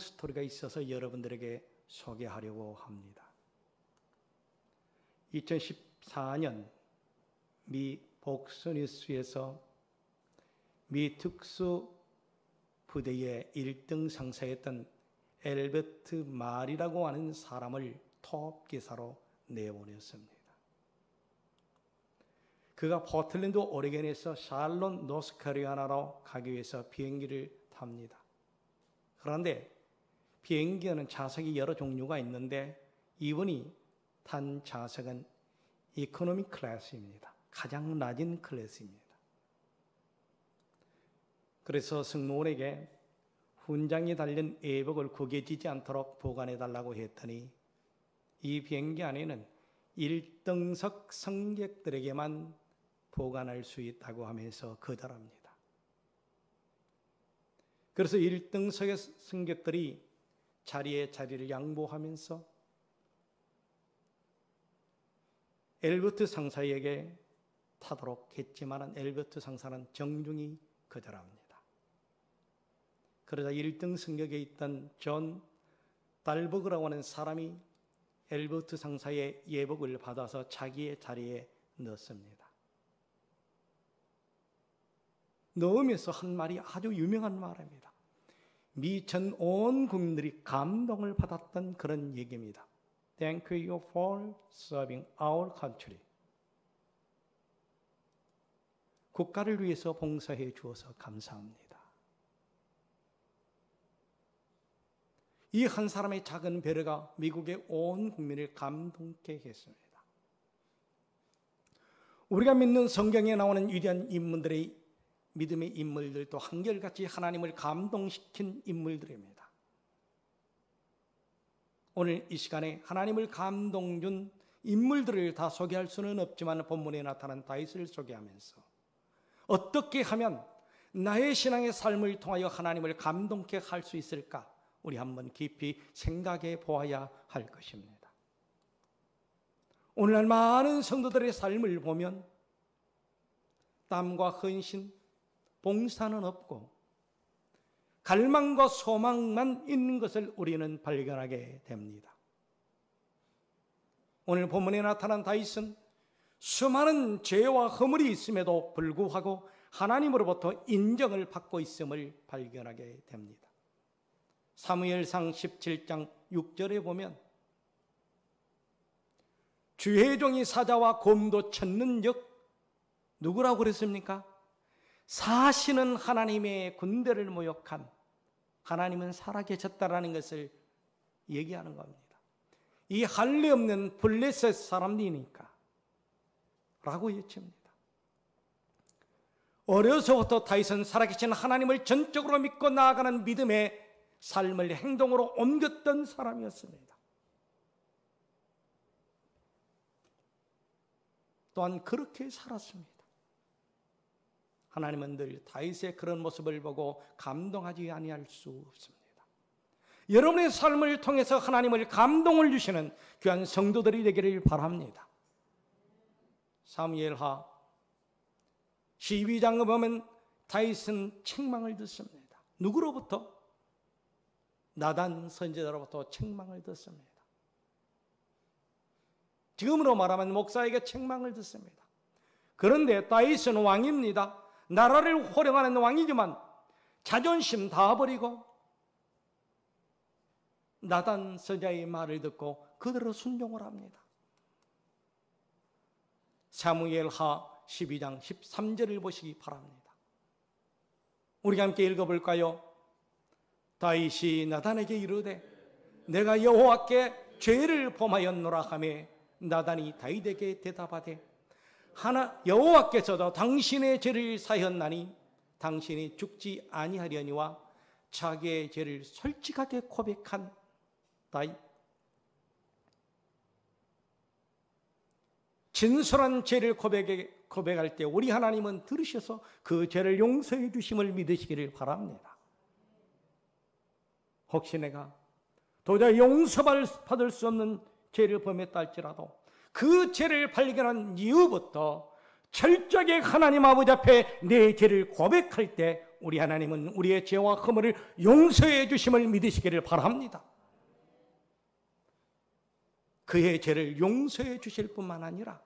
스토리가 있어서 여러분들에게 소개하려고 합니다. 2014년 미 복스뉴스에서 미 특수부대의 1등 상사였던 엘버트 말이라고 하는 사람을 톱 기사로 내보냈습니다. 그가 포틀랜드 오레곤에서 샬롯 노스캐롤라이나로 가기 위해서 비행기를 탑니다. 그런데 비행기에는 좌석이 여러 종류가 있는데 이분이 탄 좌석은 이코노미 클래스입니다. 가장 낮은 클래스입니다. 그래서 승무원에게 훈장이 달린 예복을 구겨지지 않도록 보관해달라고 했더니 이 비행기 안에는 1등석 승객들에게만 보관할 수 있다고 하면서 거절합니다. 그래서 1등석의 승객들이 자리를 양보하면서 엘버트 상사에게 타도록 했지만 엘버트 상사는 정중히 거절합니다. 그러자 1등 승객에 있던 존 달버그라고 하는 사람이 엘버트 상사의 예복을 받아서 자기의 자리에 넣습니다. 넣으면서 한 말이 아주 유명한 말입니다. 미 전 온 국민들이 감동을 받았던 그런 얘기입니다. Thank you for serving our country. 국가를 위해서 봉사해 주어서 감사합니다. 이 한 사람의 작은 배려가 미국의 온 국민을 감동케 했습니다. 우리가 믿는 성경에 나오는 위대한 인물들의 믿음의 인물들도 한결같이 하나님을 감동시킨 인물들입니다. 오늘 이 시간에 하나님을 감동 준 인물들을 다 소개할 수는 없지만 본문에 나타난 다윗을 소개하면서 어떻게 하면 나의 신앙의 삶을 통하여 하나님을 감동케 할 수 있을까? 우리 한번 깊이 생각해 보아야 할 것입니다. 오늘날 많은 성도들의 삶을 보면 땀과 헌신, 봉사는 없고 갈망과 소망만 있는 것을 우리는 발견하게 됩니다. 오늘 본문에 나타난 다윗은 수많은 죄와 허물이 있음에도 불구하고 하나님으로부터 인정을 받고 있음을 발견하게 됩니다. 사무엘상 17장 6절에 보면 주의 종이 사자와 곰도 쳤는 적 누구라고 그랬습니까? 사시는 하나님의 군대를 모욕한 하나님은 살아계셨다라는 것을 얘기하는 겁니다. 이 할례 없는 블레셋 사람이니까 라고 외칩니다. 어려서부터 다윗은 살아계신 하나님을 전적으로 믿고 나아가는 믿음의 삶을 행동으로 옮겼던 사람이었습니다. 또한 그렇게 살았습니다. 하나님은 늘 다윗의 그런 모습을 보고 감동하지 아니할 수 없습니다. 여러분의 삶을 통해서 하나님을 감동을 주시는 귀한 성도들이 되기를 바랍니다. 사무엘하 12장을 보면 다윗은 책망을 듣습니다. 누구로부터? 나단 선지자로부터 책망을 듣습니다. 지금으로 말하면 목사에게 책망을 듣습니다. 그런데 다윗은 왕입니다. 나라를 호령하는 왕이지만 자존심 다 버리고 나단 선지자의 말을 듣고 그대로 순종을 합니다. 사무엘하 12장 13절을 보시기 바랍니다. 우리가 함께 읽어볼까요? 다윗이 나단에게 이르되 내가 여호와께 죄를 범하였노라 하매 나단이 다윗에게 대답하되 여호와께서도 당신의 죄를 사하였나니 당신이 죽지 아니하려니와 자기의 죄를 솔직하게 고백한 다윗. 진솔한 죄를 고백할 때 우리 하나님은 들으셔서 그 죄를 용서해 주심을 믿으시기를 바랍니다. 혹시 내가 도저히 용서받을 수 없는 죄를 범했다 할지라도 그 죄를 발견한 이후부터 철저하게 하나님 아버지 앞에 내 죄를 고백할 때 우리 하나님은 우리의 죄와 허물을 용서해 주심을 믿으시기를 바랍니다. 그의 죄를 용서해 주실 뿐만 아니라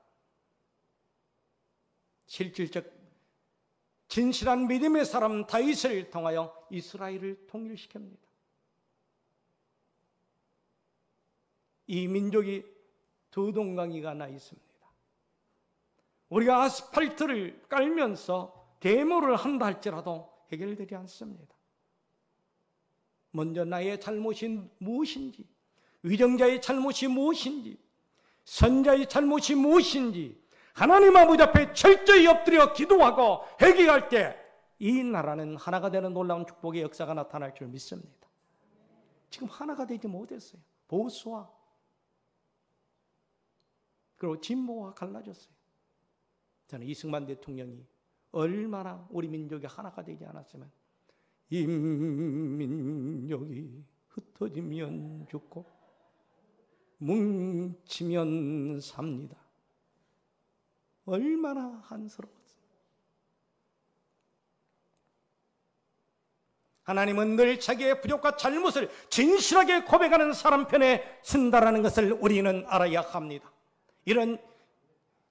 실질적 진실한 믿음의 사람 다윗을 통하여 이스라엘을 통일시킵니다. 이 민족이 두 동강이가 나 있습니다. 우리가 아스팔트를 깔면서 데모를 한다 할지라도 해결되지 않습니다. 먼저 나의 잘못이 무엇인지, 위정자의 잘못이 무엇인지, 선자의 잘못이 무엇인지 하나님 아버지 앞에 철저히 엎드려 기도하고 회개할 때 이 나라는 하나가 되는 놀라운 축복의 역사가 나타날 줄 믿습니다. 지금 하나가 되지 못했어요. 보수와 그리고 진보와 갈라졌어요. 저는 이승만 대통령이 얼마나 우리 민족이 하나가 되지 않았으면 인민족이 흩어지면 죽고 뭉치면 삽니다. 얼마나 한스러웠어요. 하나님은 늘 자기의 부족과 잘못을 진실하게 고백하는 사람 편에 쓴다라는 것을 우리는 알아야 합니다. 이런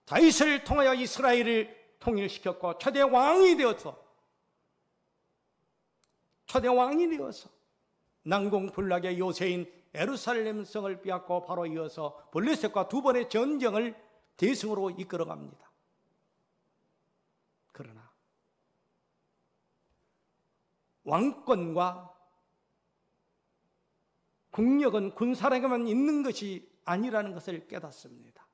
다윗을 통하여 이스라엘을 통일시켰고 초대 왕이 되어서 난공불락의 요새인 예루살렘 성을 빼앗고 바로 이어서 블레셋과 두 번의 전쟁을 대승으로 이끌어갑니다. 그러나 왕권과 국력은 군사력에만 있는 것이 아니라는 것을 깨닫습니다.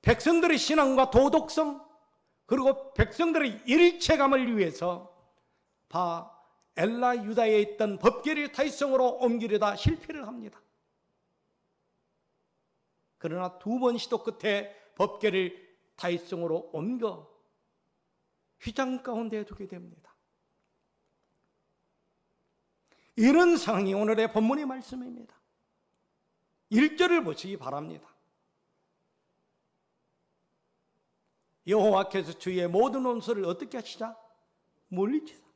백성들의 신앙과 도덕성 그리고 백성들의 일체감을 위해서 엘라 유다에 있던 법궤를 다윗성으로 옮기려다 실패를 합니다. 그러나 두 번 시도 끝에 법궤를 다윗성으로 옮겨 휘장 가운데 두게 됩니다. 이런 상황이 오늘의 본문의 말씀입니다. 1절을 보시기 바랍니다. 여호와께서 주의 모든 원수를 어떻게 하시자? 물리치사.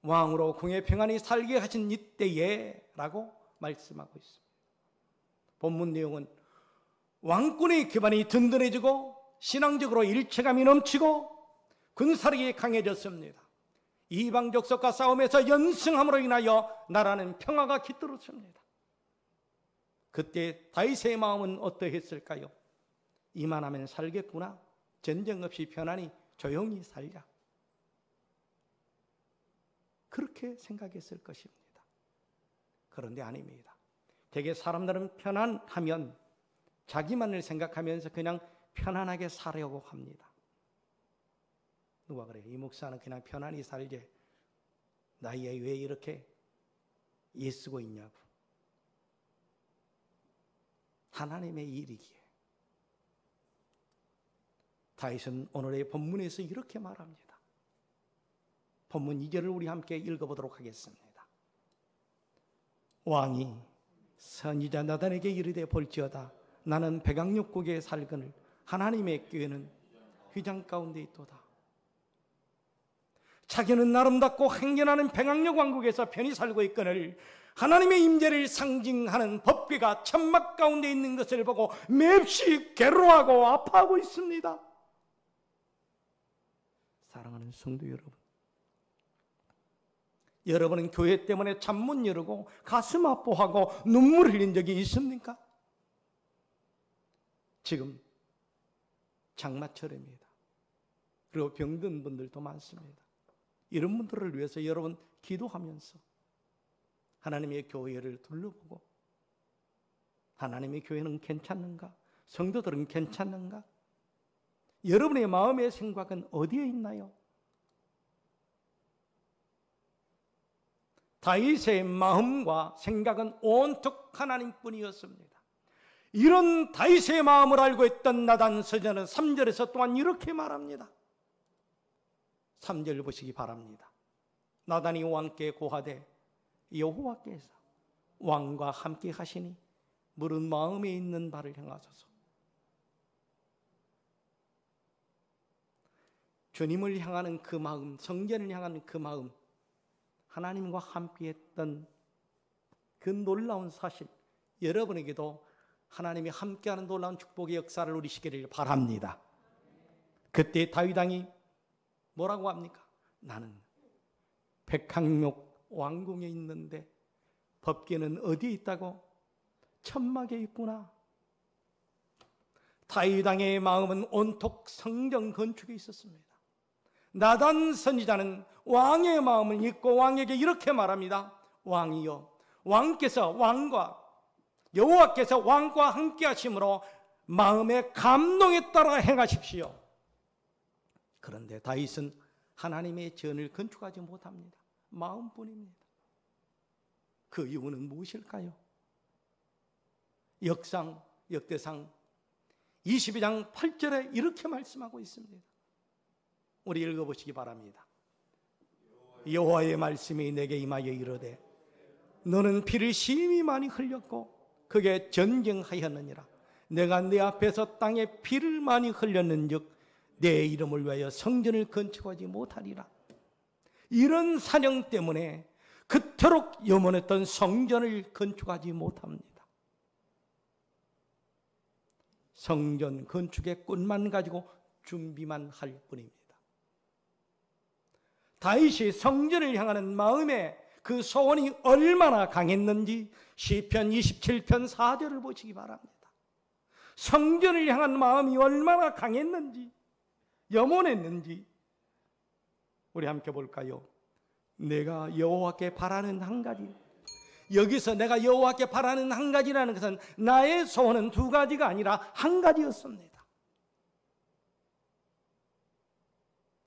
왕으로 궁에 평안히 살게 하신 이때에 라고 말씀하고 있습니다. 본문 내용은 왕권의 기반이 든든해지고 신앙적으로 일체감이 넘치고 군사력이 강해졌습니다. 이방 족속과 싸움에서 연승함으로 인하여 나라는 평화가 깃들었습니다. 그때 다윗의 마음은 어떠했을까요? 이만하면 살겠구나. 전쟁 없이 편안히 조용히 살자. 그렇게 생각했을 것입니다. 그런데 아닙니다. 되게 사람들은 편안하면 자기만을 생각하면서 그냥 편안하게 살려고 합니다. 누가 그래요? 이 목사는 그냥 편안히 살게. 나이에 왜 이렇게 애쓰고 있냐고. 하나님의 일이기에. 다윗은 오늘의 본문에서 이렇게 말합니다. 본문 2절을 우리 함께 읽어보도록 하겠습니다. 왕이 선지자 나단에게 이르되 볼지어다 나는 백악육국에 살거늘 하나님의 교회는 휘장 가운데 있도다. 자기는 아름답고 행진하는 백악육 왕국에서 편히 살고 있거늘 하나님의 임재를 상징하는 법궤가 천막 가운데 있는 것을 보고 몹시 괴로워하고 아파하고 있습니다. 사랑하는 성도 여러분, 여러분은 교회 때문에 잠 못 이루고 가슴 아파하고 눈물 흘린 적이 있습니까? 지금 장마철입니다. 그리고 병든 분들도 많습니다. 이런 분들을 위해서 여러분 기도하면서 하나님의 교회를 둘러보고 하나님의 교회는 괜찮는가? 성도들은 괜찮는가? 여러분의 마음의 생각은 어디에 있나요? 다윗의 마음과 생각은 온통 하나님뿐이었습니다. 이런 다윗의 마음을 알고 있던 나단 선지자는 3절에서 또한 이렇게 말합니다. 3절 보시기 바랍니다. 나단이 왕께 고하되 여호와께서 왕과 함께 하시니 물은 마음에 있는 바를 행하소서. 주님을 향하는 그 마음, 성전을 향하는 그 마음, 하나님과 함께했던 그 놀라운 사실, 여러분에게도 하나님이 함께하는 놀라운 축복의 역사를 누리시기를 바랍니다. 그때 다윗 왕이 뭐라고 합니까? 나는 백항목 왕궁에 있는데 법궤는 어디에 있다고? 천막에 있구나. 다윗 왕의 마음은 온통 성전 건축에 있었습니다. 나단 선지자는 왕의 마음을 읽고 왕에게 이렇게 말합니다. 왕이여, 여호와께서 왕과 함께 하심으로 마음의 감동에 따라 행하십시오. 그런데 다윗은 하나님의 전을 건축하지 못합니다. 마음뿐입니다. 그 이유는 무엇일까요? 역대상 22장 8절에 이렇게 말씀하고 있습니다. 우리 읽어보시기 바랍니다. 여호와의 말씀이 내게 임하여 이르되 너는 피를 심히 많이 흘렸고 그게 전쟁하였느니라. 내가 네 앞에서 땅에 피를 많이 흘렸는즉 내 이름을 위하여 성전을 건축하지 못하리라. 이런 사령 때문에 그토록 염원했던 성전을 건축하지 못합니다. 성전 건축의 꿈만 가지고 준비만 할 뿐입니다. 다윗이 성전을 향하는 마음의 그 소원이 얼마나 강했는지 시편 27편 4절을 보시기 바랍니다. 성전을 향한 마음이 얼마나 강했는지, 염원했는지 우리 함께 볼까요? 내가 여호와께 바라는 한 가지. 여기서 내가 여호와께 바라는 한 가지라는 것은 나의 소원은 두 가지가 아니라 한 가지였습니다.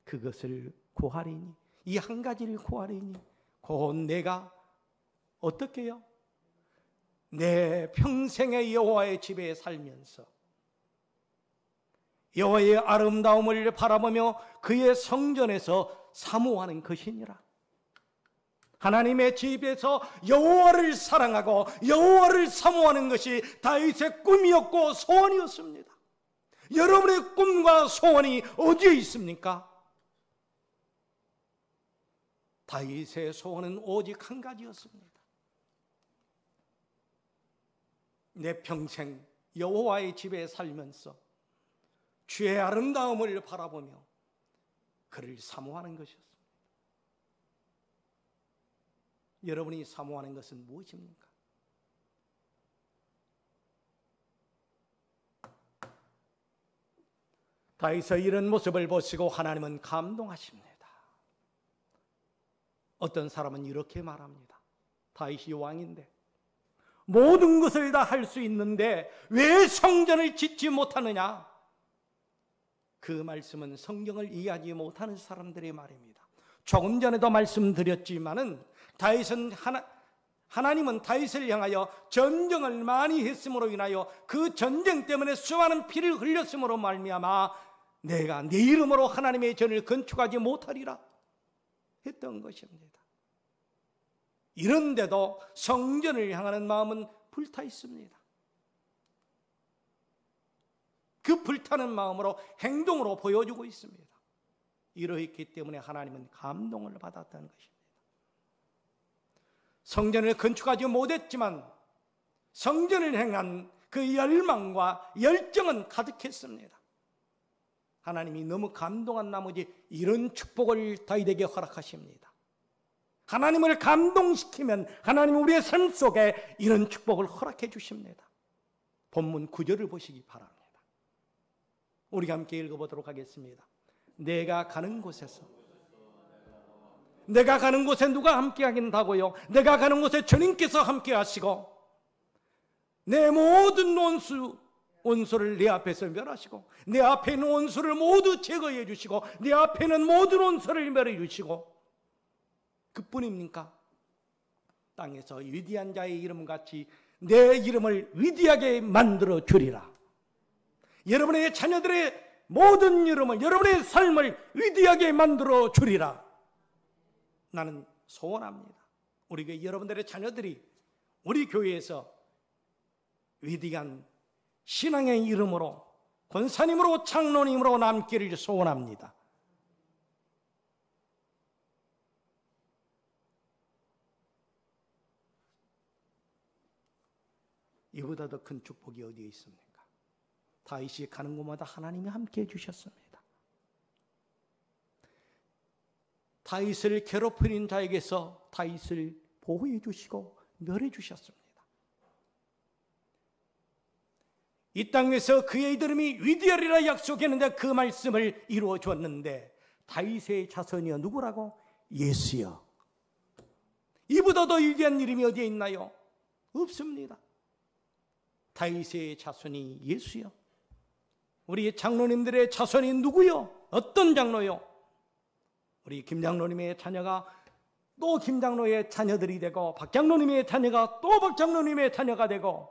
그것을 구하리니, 이 한 가지를 구하리니 곧 내가 어떻게 해요? 내 평생의 여호와의 집에 살면서 여호와의 아름다움을 바라보며 그의 성전에서 사모하는 것이니라. 하나님의 집에서 여호와를 사랑하고 여호와를 사모하는 것이 다윗의 꿈이었고 소원이었습니다. 여러분의 꿈과 소원이 어디에 있습니까? 다윗의 소원은 오직 한 가지였습니다. 내 평생 여호와의 집에 살면서 주의 아름다움을 바라보며 그를 사모하는 것이었습니다. 여러분이 사모하는 것은 무엇입니까? 다윗의 이런 모습을 보시고 하나님은 감동하십니다. 어떤 사람은 이렇게 말합니다. 다윗이 왕인데 모든 것을 다 할 수 있는데 왜 성전을 짓지 못하느냐? 그 말씀은 성경을 이해하지 못하는 사람들의 말입니다. 조금 전에도 말씀드렸지만은 하나님은 다윗을 향하여 전쟁을 많이 했음으로 인하여 그 전쟁 때문에 수많은 피를 흘렸음으로 말미암아 내가 네 이름으로 하나님의 전을 건축하지 못하리라 했던 것입니다. 이런데도 성전을 향하는 마음은 불타 있습니다. 그 불타는 마음으로 행동으로 보여주고 있습니다. 이러했기 때문에 하나님은 감동을 받았다는 것입니다. 성전을 건축하지 못했지만 성전을 향한 그 열망과 열정은 가득했습니다. 하나님이 너무 감동한 나머지 이런 축복을 다윗에게 허락하십니다. 하나님을 감동시키면 하나님은 우리의 삶 속에 이런 축복을 허락해 주십니다. 본문 9절을 보시기 바랍니다. 우리가 함께 읽어보도록 하겠습니다. 내가 가는 곳에 누가 함께 하긴다고요? 내가 가는 곳에 주님께서 함께 하시고 내 모든 원수를 내 앞에서 멸하시고 내 앞에 있는 원수를 모두 제거해 주시고 내 앞에 있는 모든 원수를 멸해 주시고 그뿐입니까? 땅에서 위대한 자의 이름같이 내 이름을 위대하게 만들어 주리라. 여러분의 자녀들의 모든 이름을, 여러분의 삶을 위대하게 만들어 주리라. 나는 소원합니다. 우리 교회 여러분들의 자녀들이 우리 교회에서 위대한 신앙의 이름으로 권사님으로 장로님으로 남기를 소원합니다. 이보다 더 큰 축복이 어디에 있습니까? 다윗이 가는 곳마다 하나님이 함께해 주셨습니다. 다윗을 괴롭히는 자에게서 다윗을 보호해 주시고 멸해 주셨습니다. 이 땅에서 그의 이름이 위대하리라 약속했는데 그 말씀을 이루어 주었는데 다윗의 자손이여 누구라고? 예수여. 이보다 더 위대한 이름이 어디에 있나요? 없습니다. 다윗의 자손이 예수여. 우리 장로님들의 자손이 누구요? 어떤 장로요? 우리 김 장로님의 자녀가 또 김 장로의 자녀들이 되고 박 장로님의 자녀가 또 박 장로님의 자녀가 되고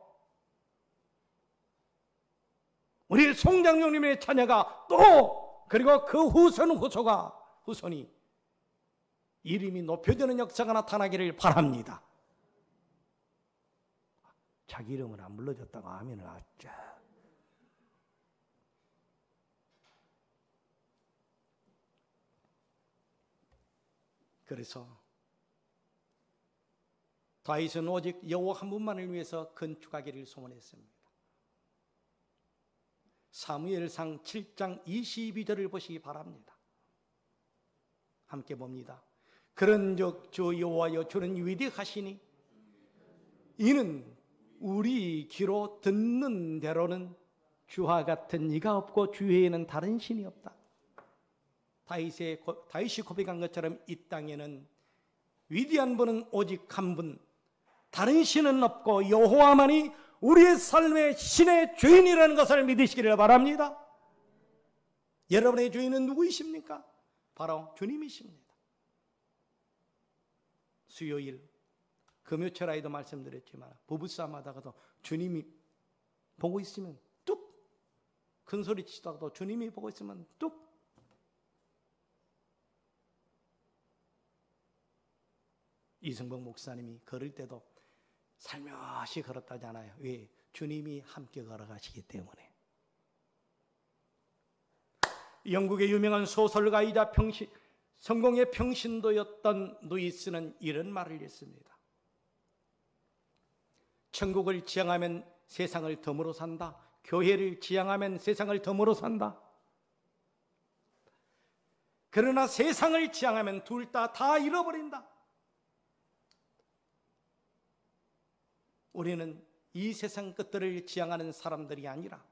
우리 송 장로님의 자녀가 또 그리고 그 후손이 이름이 높여지는 역사가 나타나기를 바랍니다. 자기 이름을 안 불러줬다고 아멘을 하자. 그래서 다윗은 오직 여호와 한 분만을 위해서 건축하기를 소원했습니다. 사무엘상 7장 22절을 보시기 바랍니다. 함께 봅니다. 그런즉 주 여호와여 주는 위대하시니 이는 우리 귀로 듣는 대로는 주와 같은 이가 없고 주 외에는 다른 신이 없다. 다윗이 고백한 것처럼 이 땅에는 위대한 분은 오직 한 분, 다른 신은 없고 여호와만이 우리의 삶의 신의 주인이라는 것을 믿으시기를 바랍니다. 여러분의 주인은 누구이십니까? 바로 주님이십니다. 수요일 금요철에도 말씀드렸지만 부부싸움 하다가도 주님이 보고 있으면 뚝, 큰소리 치다가도 주님이 보고 있으면 뚝. 이승복 목사님이 걸을 때도 살며시 걸었다잖아요. 왜? 주님이 함께 걸어가시기 때문에. 영국의 유명한 소설가이자 성공의 평신도였던 루이스는 이런 말을 했습니다. 천국을 지향하면 세상을 덤으로 산다. 교회를 지향하면 세상을 덤으로 산다. 그러나 세상을 지향하면 둘 다 잃어버린다. 우리는 이 세상 것들을 지향하는 사람들이 아니라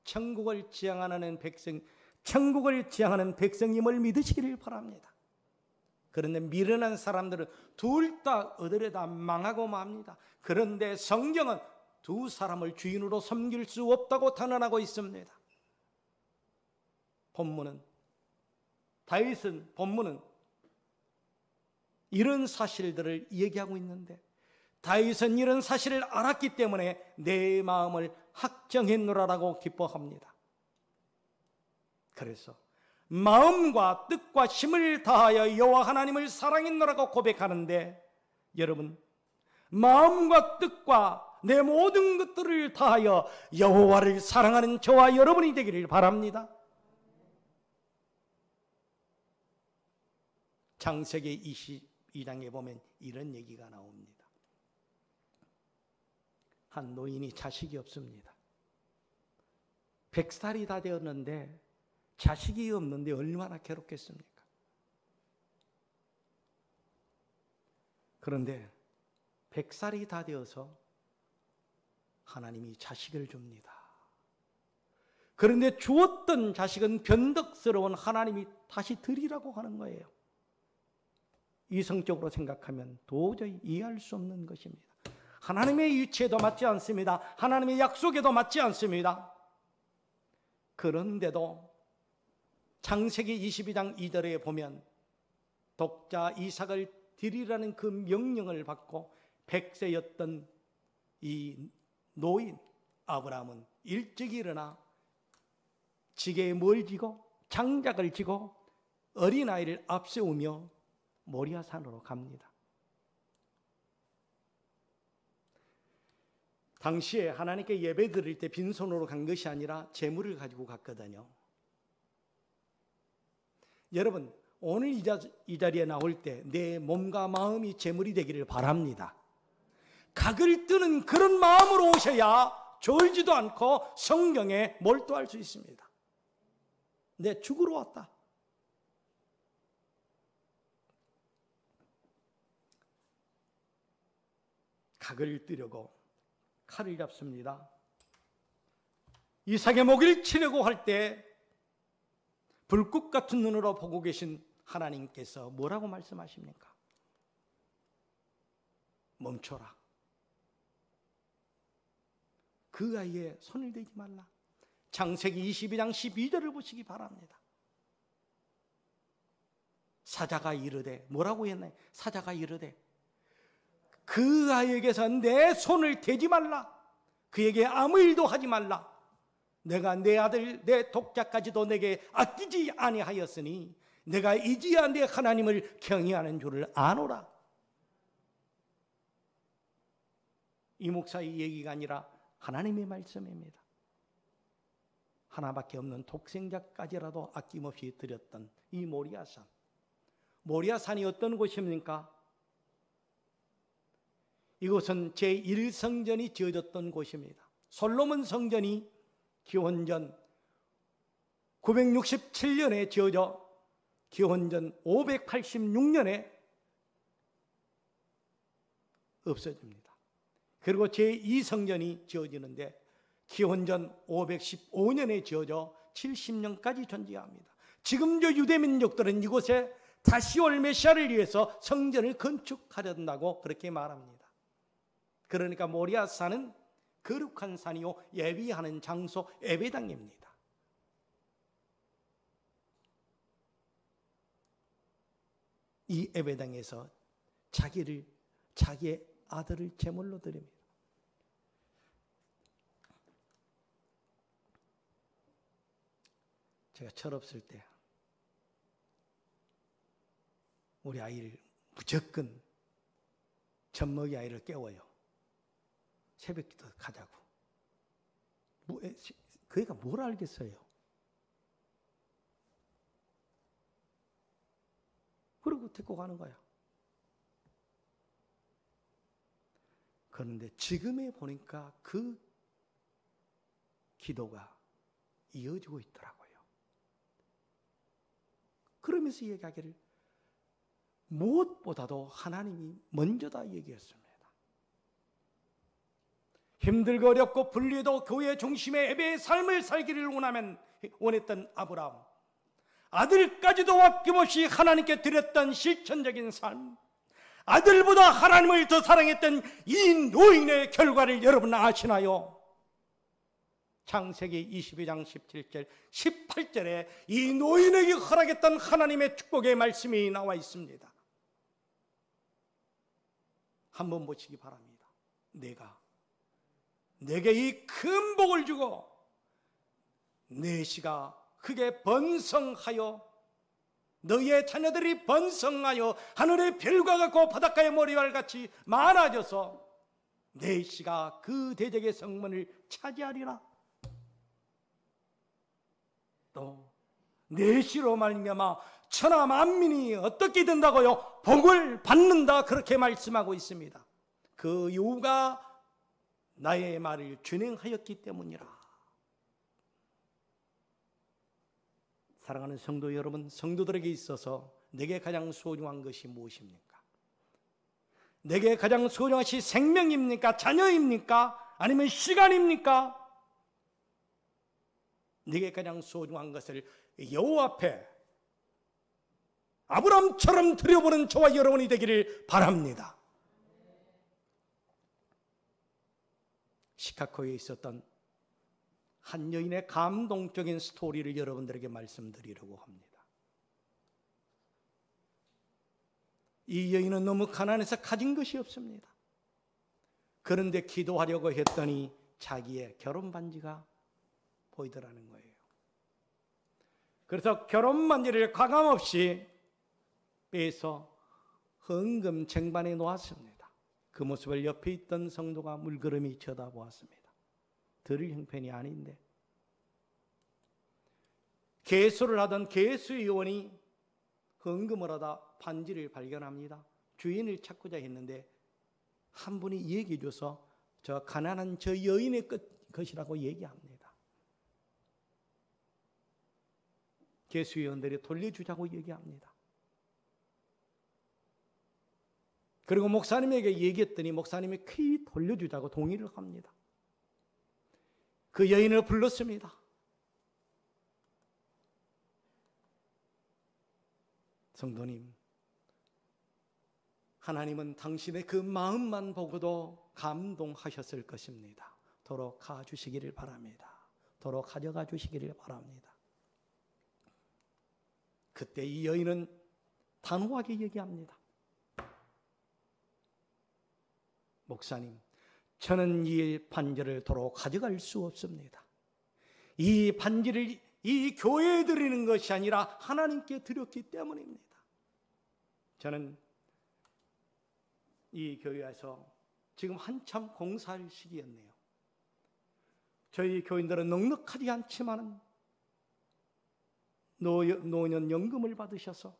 천국을 지향하는 백성임을 믿으시기를 바랍니다. 그런데 미련한 사람들은 둘 다 어디에다 망하고 맙니다. 그런데 성경은 두 사람을 주인으로 섬길 수 없다고 단언하고 있습니다. 본문은 이런 사실들을 얘기하고 있는데 다윗은 이런 사실을 알았기 때문에 내 마음을 확정했노라라고 기뻐합니다. 그래서 마음과 뜻과 힘을 다하여 여호와 하나님을 사랑했노라고 고백하는데 여러분, 마음과 뜻과 내 모든 것들을 다하여 여호와를 사랑하는 저와 여러분이 되기를 바랍니다. 창세기 22장에 보면 이런 얘기가 나옵니다. 한 노인이 자식이 없습니다. 100살이 다 되었는데 자식이 없는데 얼마나 괴롭겠습니까? 그런데 100살이 다 되어서 하나님이 자식을 줍니다. 그런데 주었던 자식은 변덕스러운 하나님이 다시 드리라고 하는 거예요. 이성적으로 생각하면 도저히 이해할 수 없는 것입니다. 하나님의 유치에도 맞지 않습니다. 하나님의 약속에도 맞지 않습니다. 그런데도 창세기 22장 2절에 보면 독자 이삭을 드리라는 그 명령을 받고 100세였던 이 노인 아브라함은 일찍 일어나 지게에 뭘 지고 장작을 지고 어린아이를 앞세우며 모리아산으로 갑니다. 당시에 하나님께 예배 드릴 때 빈손으로 간 것이 아니라 재물을 가지고 갔거든요. 여러분, 오늘 이 자리에 나올 때 내 몸과 마음이 재물이 되기를 바랍니다. 각을 뜨는 그런 마음으로 오셔야 졸지도 않고 성경에 몰두할 수 있습니다. 내 죽으러 왔다. 각을 뜨려고 칼을 잡습니다. 이삭의 목을 치려고 할 때 불꽃 같은 눈으로 보고 계신 하나님께서 뭐라고 말씀하십니까? 멈춰라. 그 아이에 손을 대지 말라. 창세기 22장 12절을 보시기 바랍니다. 사자가 이르되, 뭐라고 했나요? 사자가 이르되 그 아이에게서 내 손을 대지 말라. 그에게 아무 일도 하지 말라. 내가 내 아들 내 독자까지도 내게 아끼지 아니하였으니 내가 이제야 내 하나님을 경외하는 줄을 아노라. 이 목사의 얘기가 아니라 하나님의 말씀입니다. 하나밖에 없는 독생자까지라도 아낌없이 드렸던 이 모리아산. 모리아산이 어떤 곳입니까? 이곳은 제1성전이 지어졌던 곳입니다. 솔로몬 성전이 기원전 967년에 지어져 기원전 586년에 없어집니다. 그리고 제2성전이 지어지는데 기원전 515년에 지어져 70년까지 존재합니다. 지금도 유대민족들은 이곳에 다시 올 메시아를 위해서 성전을 건축하려고 그렇게 말합니다. 그러니까 모리아산은 거룩한 산이요 예비하는 장소 예배당입니다. 이 예배당에서 자기의 아들을 제물로 드립니다. 제가 철없을 때 우리 아이를 무조건 젖먹이 아이를 깨워요. 새벽기도 가자고. 그애가 뭘 알겠어요? 그러고 데리고 가는 거야. 그런데 지금에 보니까 그 기도가 이어지고 있더라고요. 그러면서 얘기하기를 무엇보다도 하나님이 먼저다 얘기했습니다. 힘들고 어렵고 불리해도 교회 중심의 예배의 삶을 살기를 원했던 아브라함, 아들까지도 아낌없이 하나님께 드렸던 실천적인 삶, 아들보다 하나님을 더 사랑했던 이 노인의 결과를 여러분 아시나요? 창세기 22장 17절 18절에 이 노인에게 허락했던 하나님의 축복의 말씀이 나와 있습니다. 한번 보시기 바랍니다. 내게 이 큰 복을 주고 내 씨가 크게 번성하여 너희의 자녀들이 번성하여 하늘의 별과 같고 바닷가의 모래알 같이 많아져서 내 씨가 그 대적의 성문을 차지하리라. 또 내 씨로 말미암아 천하 만민이 어떻게 된다고요? 복을 받는다, 그렇게 말씀하고 있습니다. 그 이유가 나의 말을 준행하였기 때문이라. 사랑하는 성도 여러분, 성도들에게 있어서 내게 가장 소중한 것이 무엇입니까? 내게 가장 소중한 것이 생명입니까? 자녀입니까? 아니면 시간입니까? 내게 가장 소중한 것을 여호와 앞에 아브라함처럼 드려보는 저와 여러분이 되기를 바랍니다. 시카고에 있었던 한 여인의 감동적인 스토리를 여러분들에게 말씀드리려고 합니다. 이 여인은 너무 가난해서 가진 것이 없습니다. 그런데 기도하려고 했더니 자기의 결혼 반지가 보이더라는 거예요. 그래서 결혼 반지를 과감없이 빼서 헌금 쟁반에 놓았습니다. 그 모습을 옆에 있던 성도가 물끄러미 쳐다보았습니다. 들을 형편이 아닌데. 개수를 하던 개수요원이 헌금을 하다 반지를 발견합니다. 주인을 찾고자 했는데 한 분이 얘기해 줘서 저 가난한 저 여인의 것이라고 얘기합니다. 개수위원들이 돌려주자고 얘기합니다. 그리고 목사님에게 얘기했더니 목사님이 쾌히 돌려주자고 동의를 합니다. 그 여인을 불렀습니다. 성도님, 하나님은 당신의 그 마음만 보고도 감동하셨을 것입니다. 도로 가주시기를 바랍니다. 도로 가져가 주시기를 바랍니다. 그때 이 여인은 단호하게 얘기합니다. 목사님, 저는 이 반지를 도로 가져갈 수 없습니다. 이 반지를 이 교회에 드리는 것이 아니라 하나님께 드렸기 때문입니다. 저는 이 교회에서 지금 한참 공사할 시기였네요. 저희 교인들은 넉넉하지 않지만 노년연금을 받으셔서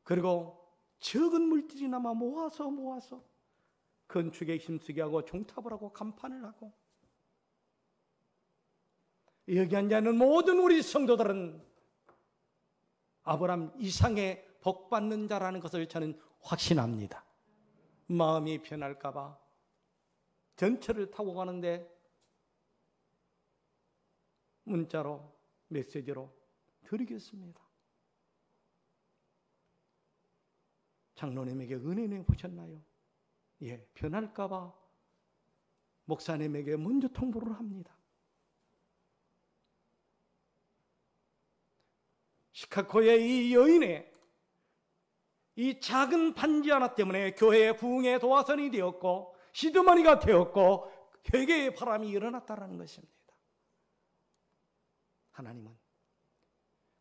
그리고 적은 물질이나마 모아서 건축에 힘쓰게 하고 종탑을 하고 간판을 하고 여기 앉아있는 모든 우리 성도들은 아브라함 이상의 복받는 자라는 것을 저는 확신합니다. 마음이 변할까 봐 전철을 타고 가는데 문자로 메시지로 드리겠습니다. 장로님에게 은혜 내보셨나요? 예, 변할까 봐 목사님에게 먼저 통보를 합니다. 시카고의 이 여인의 이 작은 반지 하나 때문에 교회의 부흥의 도화선이 되었고 시드머니가 되었고 회개의 바람이 일어났다는 것입니다. 하나님은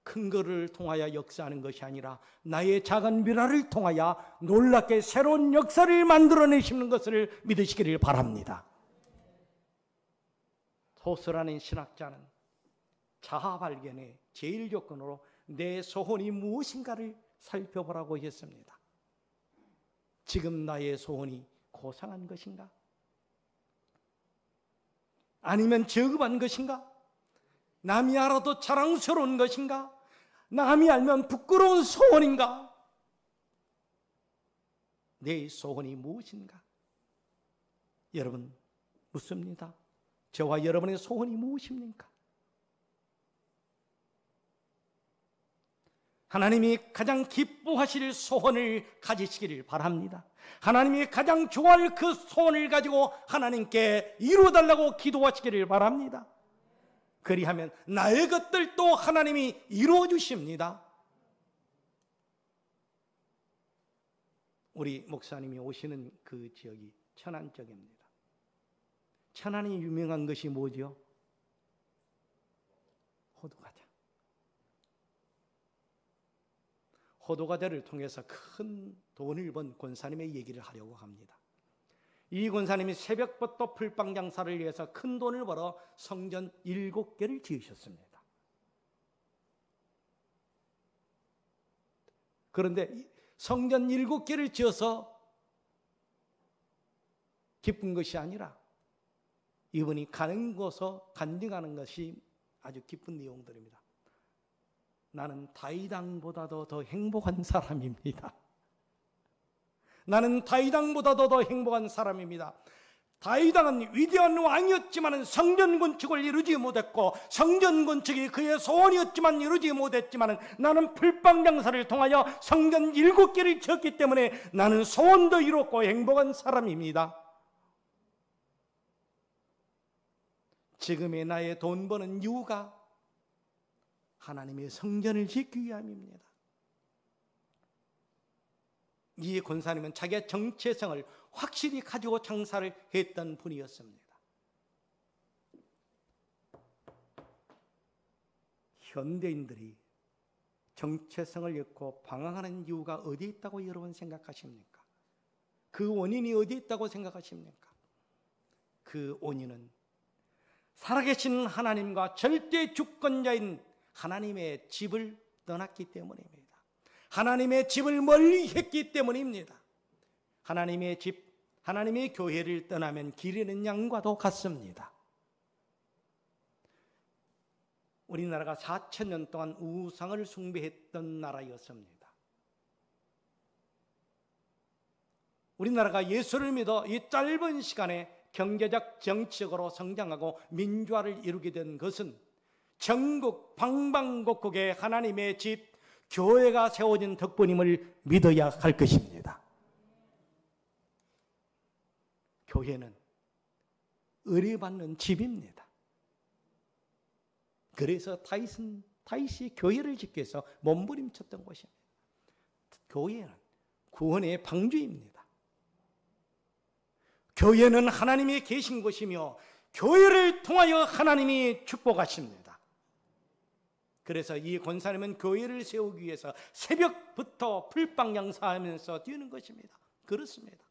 큰 것을 통하여 역사하는 것이 아니라 나의 작은 미라를 통하여 놀랍게 새로운 역사를 만들어내시는 것을 믿으시기를 바랍니다. 토스라는 신학자는 자아 발견의 제일 조건으로 내 소원이 무엇인가를 살펴보라고 했습니다. 지금 나의 소원이 고상한 것인가? 아니면 저급한 것인가? 남이 알아도 자랑스러운 것인가? 남이 알면 부끄러운 소원인가? 내 소원이 무엇인가? 여러분 묻습니다. 저와 여러분의 소원이 무엇입니까? 하나님이 가장 기뻐하실 소원을 가지시기를 바랍니다. 하나님이 가장 좋아할 그 소원을 가지고 하나님께 이루어달라고 기도하시기를 바랍니다. 그리하면 나의 것들도 하나님이 이루어 주십니다. 우리 목사님이 오시는 그 지역이 천안 쪽입니다. 천안이 유명한 것이 뭐죠? 호두과자. 호두과자를 통해서 큰 돈을 번 권사님의 얘기를 하려고 합니다. 이 권사님이 새벽부터 풀빵 장사를 위해서 큰 돈을 벌어 성전 7개를 지으셨습니다. 그런데 성전 7개를 지어서 기쁜 것이 아니라 이분이 가는 곳에 간증하는 것이 아주 기쁜 내용들입니다. 나는 다윗왕보다도 더 행복한 사람입니다. 나는 다윗왕보다도 더 행복한 사람입니다. 다윗왕은 위대한 왕이었지만 성전 건축을 이루지 못했고 성전 건축이 그의 소원이었지만 이루지 못했지만 나는 풀빵 장사를 통하여 성전 7개를 지었기 때문에 나는 소원도 이뤘고 행복한 사람입니다. 지금의 나의 돈 버는 이유가 하나님의 성전을 짓기 위함입니다. 이 권사님은 자기의 정체성을 확실히 가지고 장사를 했던 분이었습니다. 현대인들이 정체성을 잃고 방황하는 이유가 어디에 있다고 여러분 생각하십니까? 그 원인이 어디에 있다고 생각하십니까? 그 원인은 살아계신 하나님과 절대 주권자인 하나님의 집을 떠났기 때문입니다. 하나님의 집을 멀리 했기 때문입니다. 하나님의 집, 하나님의 교회를 떠나면 기르는 양과도 같습니다. 우리나라가 4,000년 동안 우상을 숭배했던 나라였습니다. 우리나라가 예수를 믿어 이 짧은 시간에 경제적, 정치적으로 성장하고 민주화를 이루게 된 것은 전국 방방곡곡에 하나님의 집, 교회가 세워진 덕분임을 믿어야 할 것입니다. 교회는 의뢰받는 집입니다. 그래서 다윗이 교회를 짓기 위해서 몸부림쳤던 곳입니다. 교회는 구원의 방주입니다. 교회는 하나님이 계신 곳이며 교회를 통하여 하나님이 축복하십니다. 그래서 이 권사님은 교회를 세우기 위해서 새벽부터 풀빵양사하면서 뛰는 것입니다. 그렇습니다.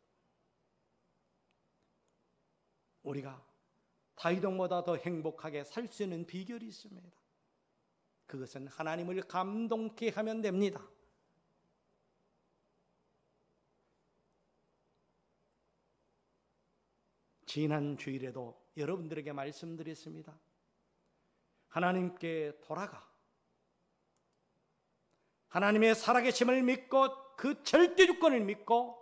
우리가 다윗왕보다 더 행복하게 살 수 있는 비결이 있습니다. 그것은 하나님을 감동케 하면 됩니다. 지난 주일에도 여러분들에게 말씀드렸습니다. 하나님께 돌아가 하나님의 살아계심을 믿고 그 절대주권을 믿고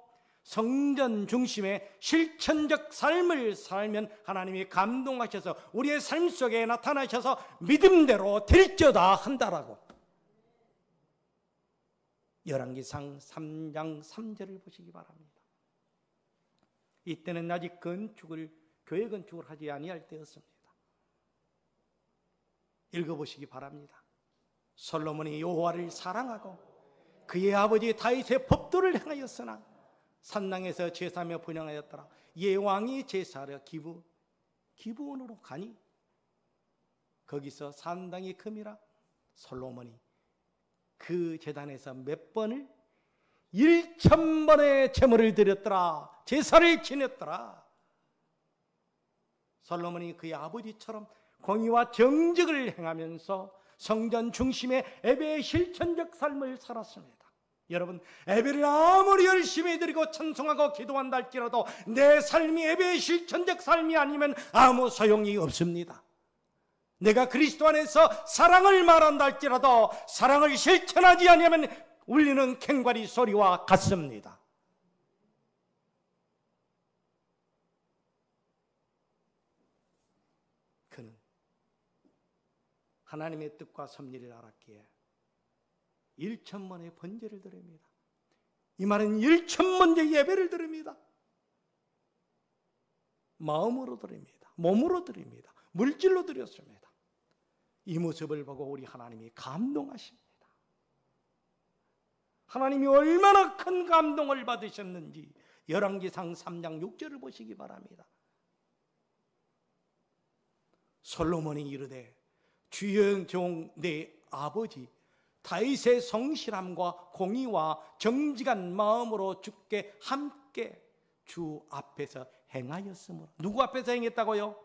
성전 중심의 실천적 삶을 살면 하나님이 감동하셔서 우리의 삶 속에 나타나셔서 믿음대로 될지어다 한다라고. 열왕기상 3장 3절을 보시기 바랍니다. 이때는 아직 교회 건축을 하지 아니할 때였습니다. 읽어보시기 바랍니다. 솔로몬이 여호와를 사랑하고 그의 아버지 다윗의 법도를 행하였으나 산당에서 제사하며 분향하였더라. 예 왕이 제사하려 기브온으로 가니 거기서 산당이 큼이라. 솔로몬이 그 제단에서 몇 번을 1,000번의 제물을 드렸더라. 제사를 지냈더라. 솔로몬이 그의 아버지처럼 공의와 정직을 행하면서 성전 중심의 예배의 실천적 삶을 살았습니다. 여러분, 예배를 아무리 열심히 드리고 찬송하고 기도한다 할지라도 내 삶이 예배의 실천적 삶이 아니면 아무 소용이 없습니다. 내가 그리스도 안에서 사랑을 말한다 할지라도 사랑을 실천하지 않으면 울리는 캥거리 소리와 같습니다. 그는 하나님의 뜻과 섭리를 알았기에 1,000번의 번제를 드립니다. 이 말은 1,000번의 예배를 드립니다. 마음으로 드립니다. 몸으로 드립니다. 물질로 드렸습니다. 이 모습을 보고 우리 하나님이 감동하십니다. 하나님이 얼마나 큰 감동을 받으셨는지 열왕기상 3장 6절을 보시기 바랍니다. 솔로몬이 이르되 주여 종 내 아버지 다윗의 성실함과 공의와 정직한 마음으로 주께 함께 주 앞에서 행하였으므로. 누구 앞에서 행했다고요?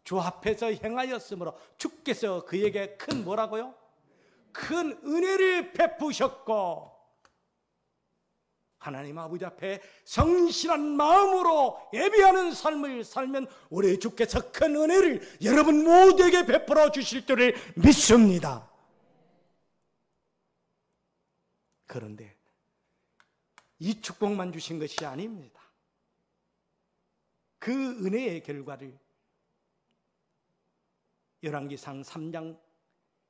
주 앞에서 행하였으므로 주께서 그에게 큰 뭐라고요? 큰 은혜를 베푸셨고 하나님 아버지 앞에 성실한 마음으로 예배하는 삶을 살면 우리 주께서 큰 은혜를 여러분 모두에게 베풀어 주실 줄을 믿습니다. 그런데 이 축복만 주신 것이 아닙니다. 그 은혜의 결과를 열왕기상 3장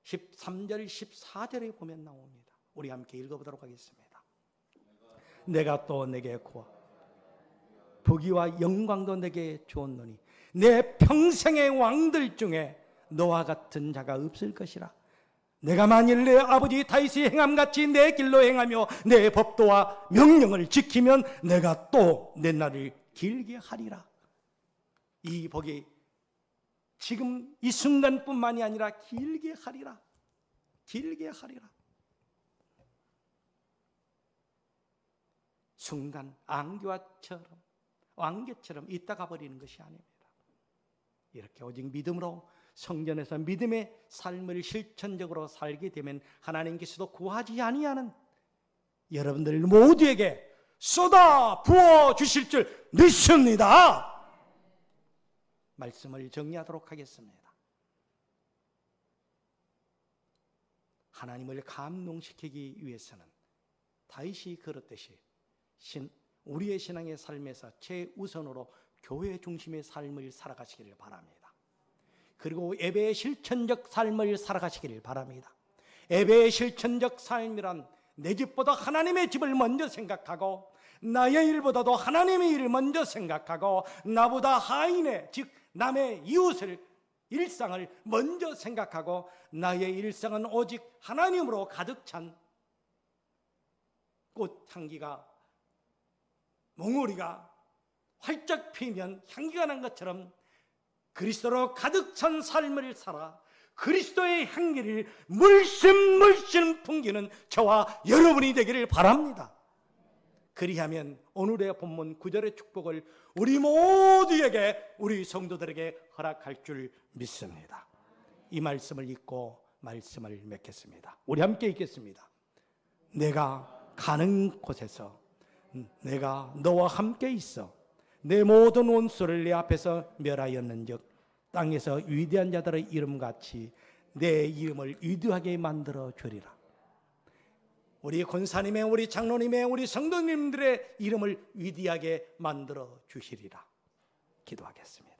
13절 14절에 보면 나옵니다. 우리 함께 읽어보도록 하겠습니다. 내가 또 내게 구하 부귀와 영광도 내게 주었노니 내 평생의 왕들 중에 너와 같은 자가 없을 것이라. 내가 만일 내 아버지 다윗이 행함같이 내 길로 행하며 내 법도와 명령을 지키면 내가 또 내 날을 길게 하리라. 이 복이 지금 이 순간뿐만이 아니라 길게 하리라. 길게 하리라. 순간 안개처럼 있다가 버리는 것이 아닙니다. 이렇게 오직 믿음으로 성전에서 믿음의 삶을 실천적으로 살게 되면 하나님께서도 구하지 아니하는 여러분들 모두에게 쏟아 부어 주실 줄 믿습니다. 말씀을 정리하도록 하겠습니다. 하나님을 감동시키기 위해서는 다윗이 그렇듯이 우리의 신앙의 삶에서 최우선으로 교회 중심의 삶을 살아가시기를 바랍니다. 그리고 예배의 실천적 삶을 살아가시기를 바랍니다. 예배의 실천적 삶이란 내 집보다 하나님의 집을 먼저 생각하고 나의 일보다도 하나님의 일을 먼저 생각하고 나보다 하인의 즉 남의 이웃을 일상을 먼저 생각하고 나의 일상은 오직 하나님으로 가득 찬 꽃향기가 몽우리가 활짝 피면 향기가 난 것처럼 그리스도로 가득 찬 삶을 살아 그리스도의 향기를 물씬 풍기는 저와 여러분이 되기를 바랍니다. 그리하면 오늘의 본문 9절의 축복을 우리 모두에게 우리 성도들에게 허락할 줄 믿습니다. 이 말씀을 읽고 말씀을 맺겠습니다. 우리 함께 읽겠습니다. 내가 가는 곳에서 내가 너와 함께 있어 내 모든 원수를 내 앞에서 멸하였는즉 땅에서 위대한 자들의 이름같이 내 이름을 위대하게 만들어 주리라. 우리 권사님의, 우리 장로님의, 우리 성도님들의 이름을 위대하게 만들어 주시리라. 기도하겠습니다.